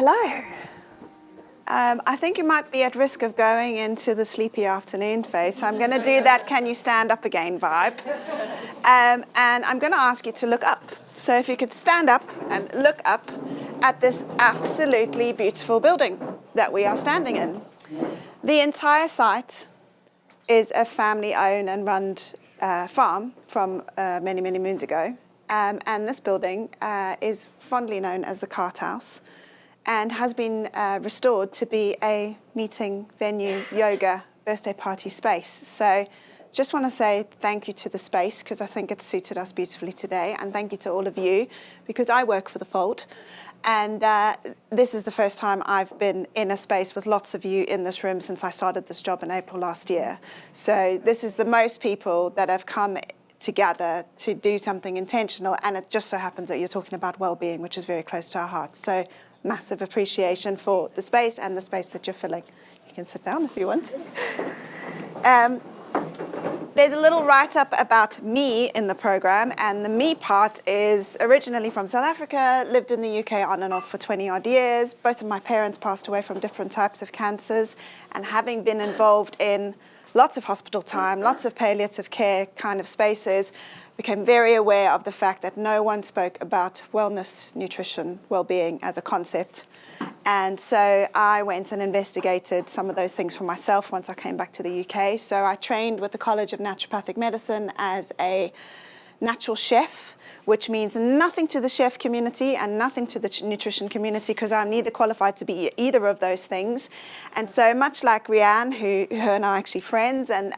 Hello. I think you might be at risk of going into the sleepy afternoon phase, so I'm going to do that can you stand up again vibe. And I'm going to ask you to look up. So if you could stand up and look up at this absolutely beautiful building that we are standing in. The entire site is a family-owned and run farm from many, many moons ago. And this building is fondly known as the Cart House and has been restored to be a meeting venue, yoga, birthday party space. So just want to say thank you to the space because I think it's suited us beautifully today, and thank you to all of you because I work for the Fold. And this is the first time I've been in a space with lots of you in this room since I started this job in April last year. So this is the most people that have come together to do something intentional, and it just so happens that you're talking about well-being, which is very close to our hearts. So massive appreciation for the space and the space that you're filling. You can sit down if you want. There's a little write-up about me in the program, and the me part is originally from South Africa, lived in the UK on and off for 20-odd years. Both of my parents passed away from different types of cancers, and having been involved in lots of hospital time, lots of palliative care kind of spaces, became very aware of the fact that no one spoke about wellness, nutrition, well-being as a concept. And so I went and investigated some of those things for myself once I came back to the UK. So I trained with the College of Naturopathic Medicine as a natural chef, which means nothing to the chef community and nothing to the nutrition community because I'm neither qualified to be either of those things. And so much like Rianne, her and I are actually friends, and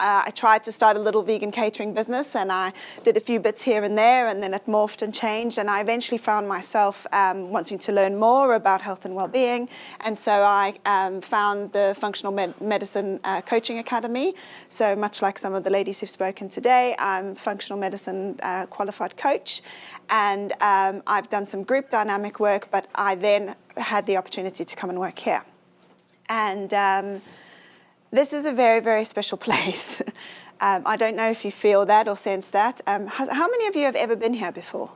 I tried to start a little vegan catering business, and I did a few bits here and there, and then it morphed and changed, and I eventually found myself wanting to learn more about health and well-being, and so I found the Functional Medicine Coaching Academy. So much like some of the ladies who've spoken today, I'm functional medicine qualified coach, and I've done some group dynamic work, but I then had the opportunity to come and work here. And this is a very, very special place. I don't know if you feel that or sense that. How many of you have ever been here before?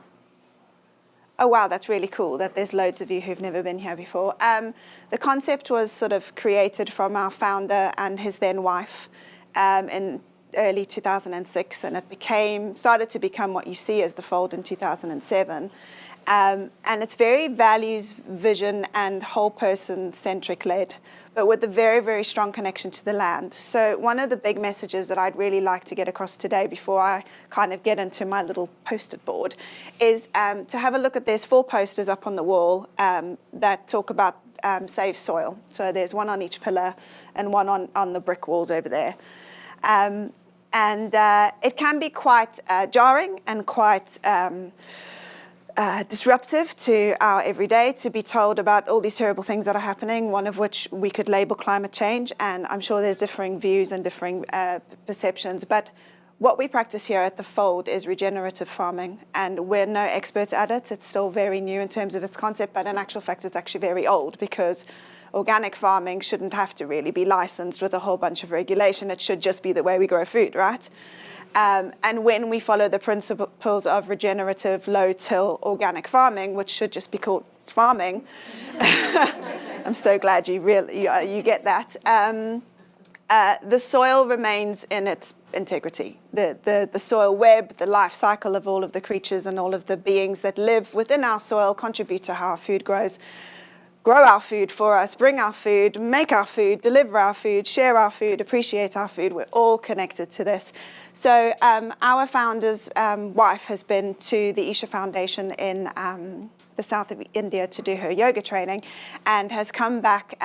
Oh, wow, that's really cool that there's loads of you who've never been here before. The concept was sort of created from our founder and his then wife in early 2006, and it started to become what you see as the Fold in 2007. And it's very values, vision, and whole person centric led, but with a very, very strong connection to the land. So one of the big messages that I'd really like to get across today before I kind of get into my little post-it board is to have a look at, there's 4 posters up on the wall that talk about save soil. So there's one on each pillar and one on the brick walls over there. And it can be quite jarring and quite disruptive to our everyday to be told about all these terrible things that are happening, one of which we could label climate change, and I'm sure there's differing views and differing perceptions, but what we practice here at the Fold is regenerative farming, and we're no experts at it. It's still very new in terms of its concept, but in actual fact it's actually very old, because organic farming shouldn't have to really be licensed with a whole bunch of regulation. It should just be the way we grow food, right? And when we follow the principles of regenerative, low-till organic farming, which should just be called farming, I'm so glad you get that. The soil remains in its integrity. The soil web, the life cycle of all of the creatures and all of the beings that live within our soil contribute to how our food grows. Grow our food for us, bring our food, make our food, deliver our food, share our food, appreciate our food. We're all connected to this. So our founder's wife has been to the Isha Foundation in the south of India to do her yoga training, and has come back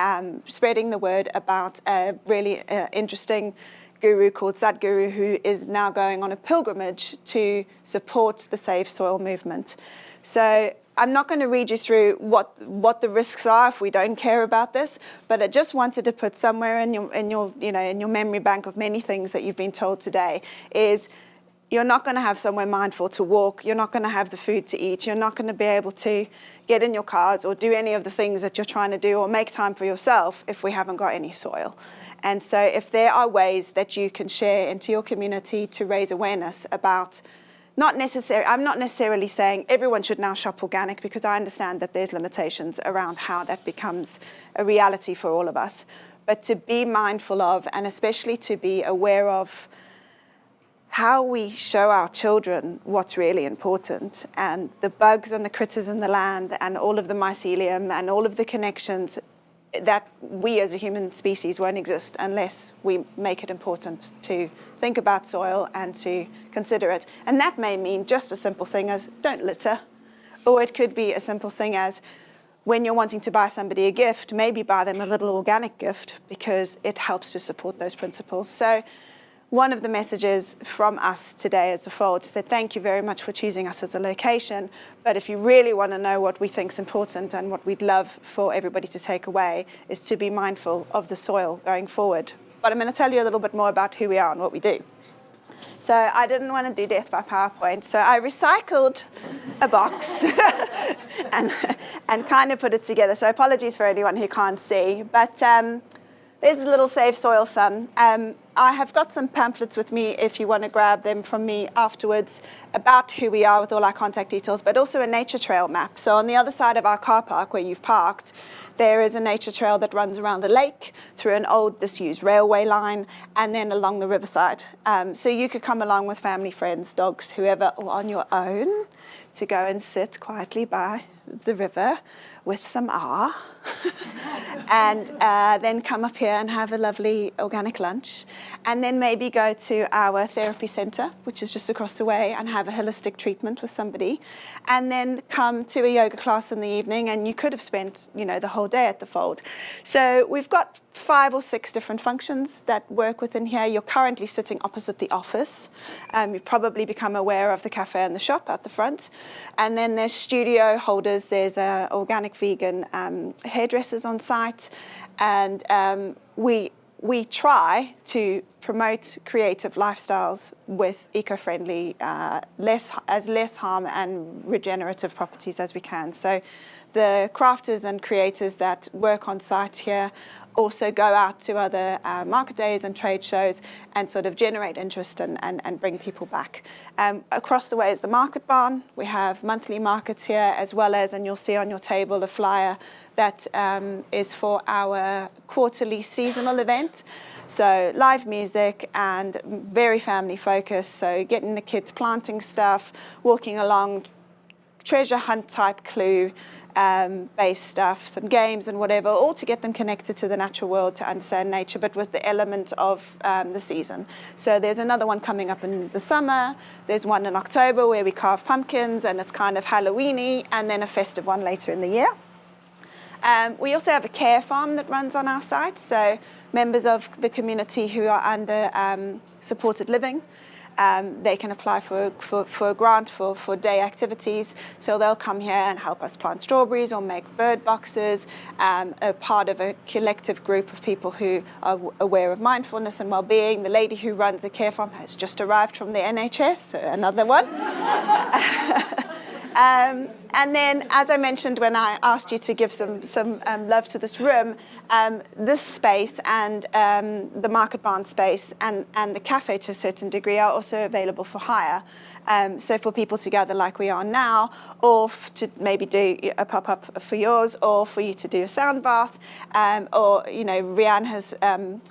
spreading the word about a really interesting guru called Sadhguru, who is now going on a pilgrimage to support the Save Soil movement. So I'm not going to read you through what the risks are if we don't care about this, but I just wanted to put somewhere in your memory bank of many things that you've been told today is you're not going to have somewhere mindful to walk, you're not going to have the food to eat, you're not going to be able to get in your cars or do any of the things that you're trying to do or make time for yourself if we haven't got any soil. And so if there are ways that you can share into your community to raise awareness about I'm not necessarily saying everyone should now shop organic, because I understand that there's limitations around how that becomes a reality for all of us. But to be mindful of, and especially to be aware of, how we show our children what's really important, and the bugs and the critters in the land and all of the mycelium and all of the connections that we as a human species won't exist unless we make it important to think about soil and to consider it. And that may mean just a simple thing as don't litter, or it could be a simple thing as when you're wanting to buy somebody a gift, maybe buy them a little organic gift, because it helps to support those principles. So one of the messages from us today as a fold is that thank you very much for choosing us as a location, but if you really want to know what we think is important and what we'd love for everybody to take away, is to be mindful of the soil going forward. But I'm going to tell you a little bit more about who we are and what we do. So I didn't want to do death by PowerPoint, so I recycled a box and kind of put it together. So apologies for anyone who can't see, but there's a little Save Soil Sun. I have got some pamphlets with me if you want to grab them from me afterwards about who we are with all our contact details, but also a nature trail map. So on the other side of our car park where you've parked, there is a nature trail that runs around the lake, through an old disused railway line, and then along the riverside. So you could come along with family, friends, dogs, whoever, or on your own to go and sit quietly by the river with some and then come up here and have a lovely organic lunch, and then maybe go to our therapy centre, which is just across the way, and have a holistic treatment with somebody, and then come to a yoga class in the evening, and you could have spent, the whole day at the Fold. So we've got 5 or 6 different functions that work within here. You're currently sitting opposite the office. You've probably become aware of the cafe and the shop at the front. And then there's studio holders. There's organic vegan hairdressers on site. And we try to promote creative lifestyles with eco-friendly, less harm and regenerative properties as we can. So the crafters and creators that work on site here also go out to other market days and trade shows and sort of generate interest and bring people back. Across the way is the market barn. We have monthly markets here, as well as, and you'll see on your table a flyer that is for our quarterly seasonal event. So live music and very family focused. So getting the kids planting stuff, walking along, treasure hunt type clue, based stuff, some games and whatever, all to get them connected to the natural world, to understand nature, but with the element of the season. So there's another one coming up in the summer. There's one in October where we carve pumpkins and it's kind of Halloween-y, and then a festive one later in the year. We also have a care farm that runs on our site. So members of the community who are under supported living, they can apply for a grant for day activities. So they'll come here and help us plant strawberries or make bird boxes, a part of a collective group of people who are aware of mindfulness and well-being. The lady who runs the care farm has just arrived from the NHS, so another one. And then, as I mentioned when I asked you to give some love to this room, this space and the market barn space and the cafe to a certain degree are also available for hire. So for people to gather like we are now, or to maybe do a pop-up for yours, or for you to do a sound bath, or, Rianne has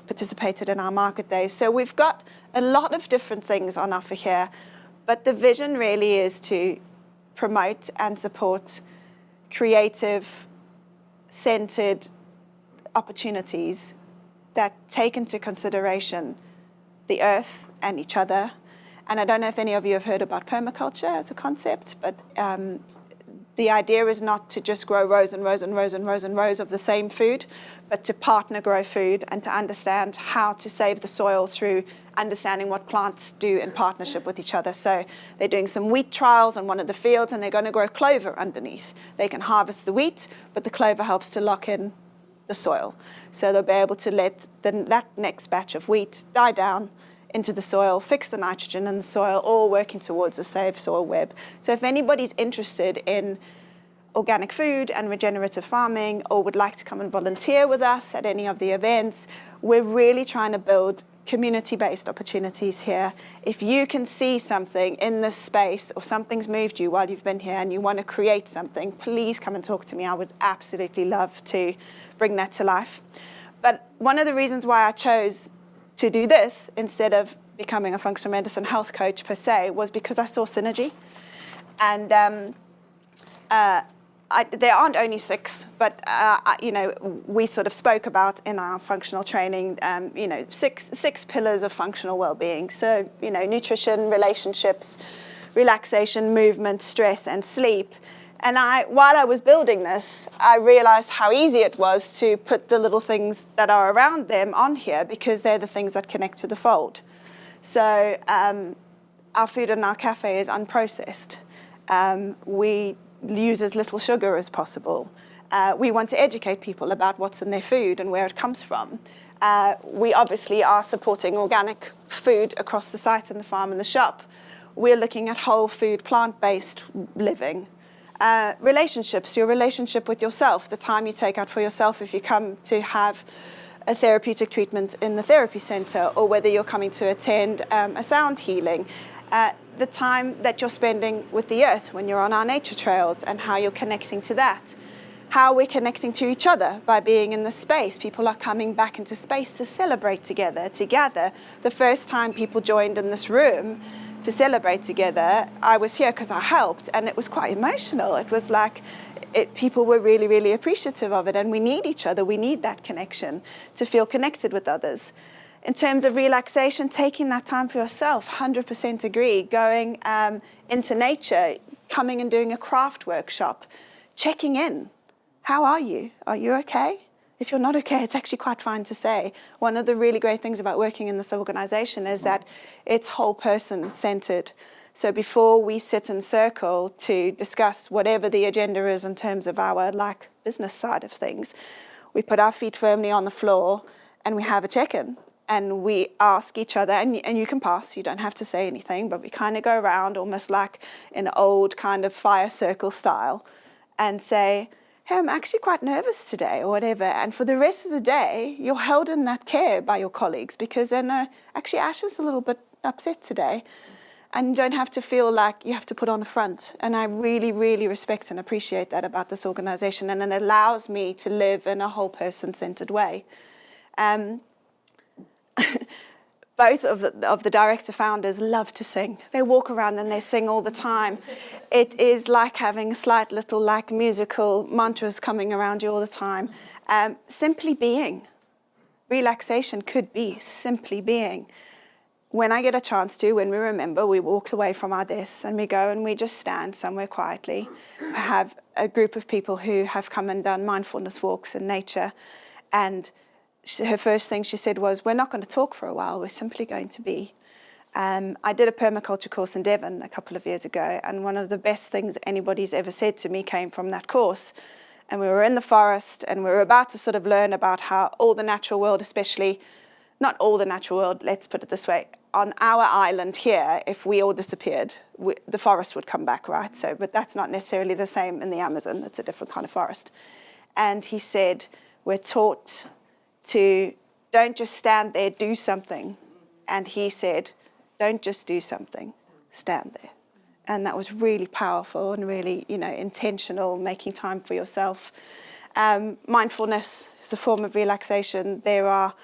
participated in our market days. So we've got a lot of different things on offer here, but the vision really is to promote and support creative, centered opportunities that take into consideration the earth and each other. And I don't know if any of you have heard about permaculture as a concept, but the idea is not to just grow rows and rows and rows and rows and rows of the same food, but to partner grow food and to understand how to save the soil through understanding what plants do in partnership with each other. So they're doing some wheat trials on one of the fields, and they're going to grow clover underneath. They can harvest the wheat, but the clover helps to lock in the soil. So they'll be able to let that next batch of wheat die down into the soil, fix the nitrogen in the soil, all working towards a safe soil web. So if anybody's interested in organic food and regenerative farming, or would like to come and volunteer with us at any of the events, we're really trying to build community-based opportunities here. If you can see something in this space or something's moved you while you've been here and you want to create something, please come and talk to me. I would absolutely love to bring that to life. But one of the reasons why I chose to do this instead of becoming a functional medicine health coach per se was because I saw synergy. And there aren't only 6, but we sort of spoke about in our functional training, 6 pillars of functional well-being. So, nutrition, relationships, relaxation, movement, stress, and sleep. And while I was building this, I realized how easy it was to put the little things that are around them on here because they're the things that connect to the fold. So our food in our cafe is unprocessed. We use as little sugar as possible. We want to educate people about what's in their food and where it comes from. We obviously are supporting organic food across the site and the farm and the shop. We're looking at whole food, plant-based living. Relationships, your relationship with yourself, the time you take out for yourself if you come to have a therapeutic treatment in the therapy center, or whether you're coming to attend a sound healing. The time that you're spending with the earth when you're on our nature trails and how you're connecting to that. How we're connecting to each other by being in the space. People are coming back into space to celebrate together, to gather. The first time people joined in this room to celebrate together, I was here because I helped, and it was quite emotional. It was like people were really, really appreciative of it, and we need each other. We need that connection to feel connected with others. In terms of relaxation, taking that time for yourself, 100% agree. Going into nature, coming and doing a craft workshop, checking in. How are you? Are you okay? If you're not okay, it's actually quite fine to say. One of the really great things about working in this organization is that it's whole person centered. So before we sit in circle to discuss whatever the agenda is in terms of our business side of things, we put our feet firmly on the floor and we have a check-in. And we ask each other, and you can pass, you don't have to say anything, but we kind of go around almost like in old kind of fire circle style and say, hey, I'm actually quite nervous today or whatever. And for the rest of the day, you're held in that care by your colleagues because they know, actually Ash is a little bit upset today. And you don't have to feel like you have to put on a front. And I really, really respect and appreciate that about this organization. And it allows me to live in a whole person-centered way. Both of the director founders love to sing. They walk around and they sing all the time. It is like having a slight little musical mantras coming around you all the time. Simply being. Relaxation could be simply being. When I get a chance to, when we remember, we walk away from our desks and we go and we just stand somewhere quietly. I have a group of people who have come and done mindfulness walks in nature, and her first thing she said was, we're not going to talk for a while, we're simply going to be. I did a permaculture course in Devon a couple of years ago, and one of the best things anybody's ever said to me came from that course. And we were in the forest, and we were about to sort of learn about how all the natural world, especially, not all the natural world, let's put it this way, on our island here, if we all disappeared, the forest would come back, right? So, but that's not necessarily the same in the Amazon, it's a different kind of forest. And he said, we're taught to don't just stand there, do something. And he said, don't just do something, stand there. And that was really powerful and really, intentional, making time for yourself. Mindfulness is a form of relaxation. There are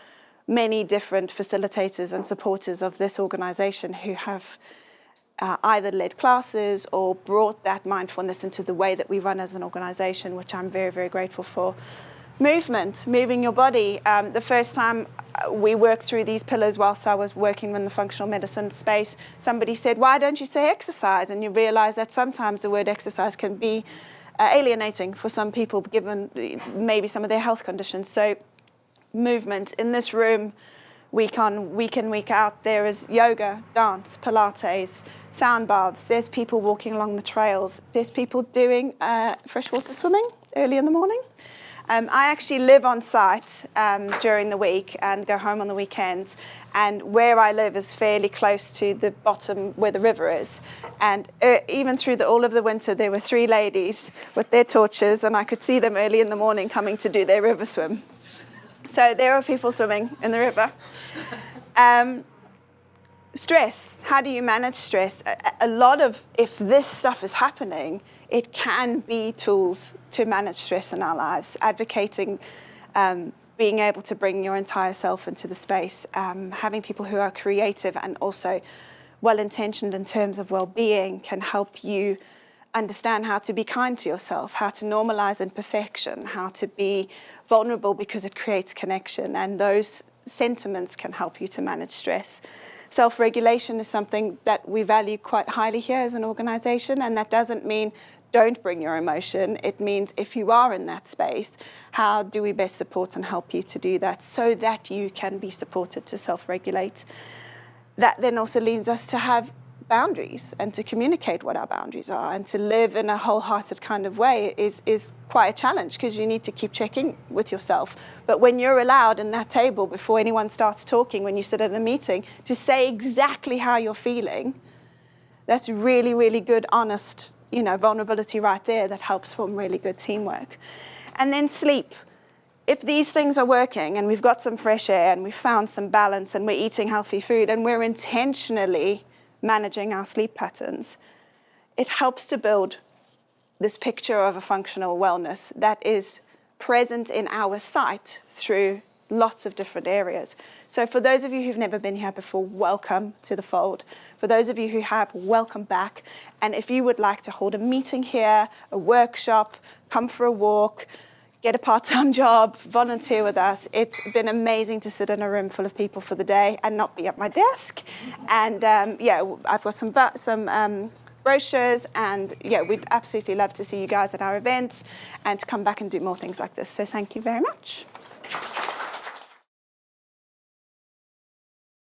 many different facilitators and supporters of this organization who have either led classes or brought that mindfulness into the way that we run as an organization, which I'm very, very grateful for. Movement, moving your body. The first time we worked through these pillars whilst I was working in the functional medicine space, somebody said, why don't you say exercise? And you realize that sometimes the word exercise can be alienating for some people, given maybe some of their health conditions. So movement. In this room, week in, week out, there is yoga, dance, Pilates, sound baths. There's people walking along the trails. There's people doing freshwater swimming early in the morning. I actually live on site during the week and go home on the weekends. And where I live is fairly close to the bottom where the river is. And even through all of the winter, there were 3 ladies with their torches, and I could see them early in the morning coming to do their river swim. So there are people swimming in the river. Stress. How do you manage stress? A lot of, if this stuff is happening, it can be tools to manage stress in our lives. Advocating, being able to bring your entire self into the space, having people who are creative and also well-intentioned in terms of well-being can help you understand how to be kind to yourself, how to normalize imperfection, how to be vulnerable because it creates connection, and those sentiments can help you to manage stress. Self-regulation is something that we value quite highly here as an organization, and that doesn't mean don't bring your emotion. It means if you are in that space, how do we best support and help you to do that so that you can be supported to self-regulate? That then also leads us to have boundaries and to communicate what our boundaries are, and to live in a wholehearted kind of way is quite a challenge because you need to keep checking with yourself. But when you're allowed in that table before anyone starts talking, when you sit at a meeting, to say exactly how you're feeling, that's really, really good, honest, vulnerability right there that helps form really good teamwork. And then sleep. If these things are working and we've got some fresh air and we've found some balance and we're eating healthy food and we're intentionally managing our sleep patterns, it helps to build this picture of a functional wellness that is present in our sight through lots of different areas. So for those of you who've never been here before, welcome to the fold. For those of you who have, welcome back. And if you would like to hold a meeting here, a workshop, come for a walk, get a part-time job, volunteer with us. It's been amazing to sit in a room full of people for the day and not be at my desk. And I've got some brochures, and we'd absolutely love to see you guys at our events and to come back and do more things like this. So thank you very much.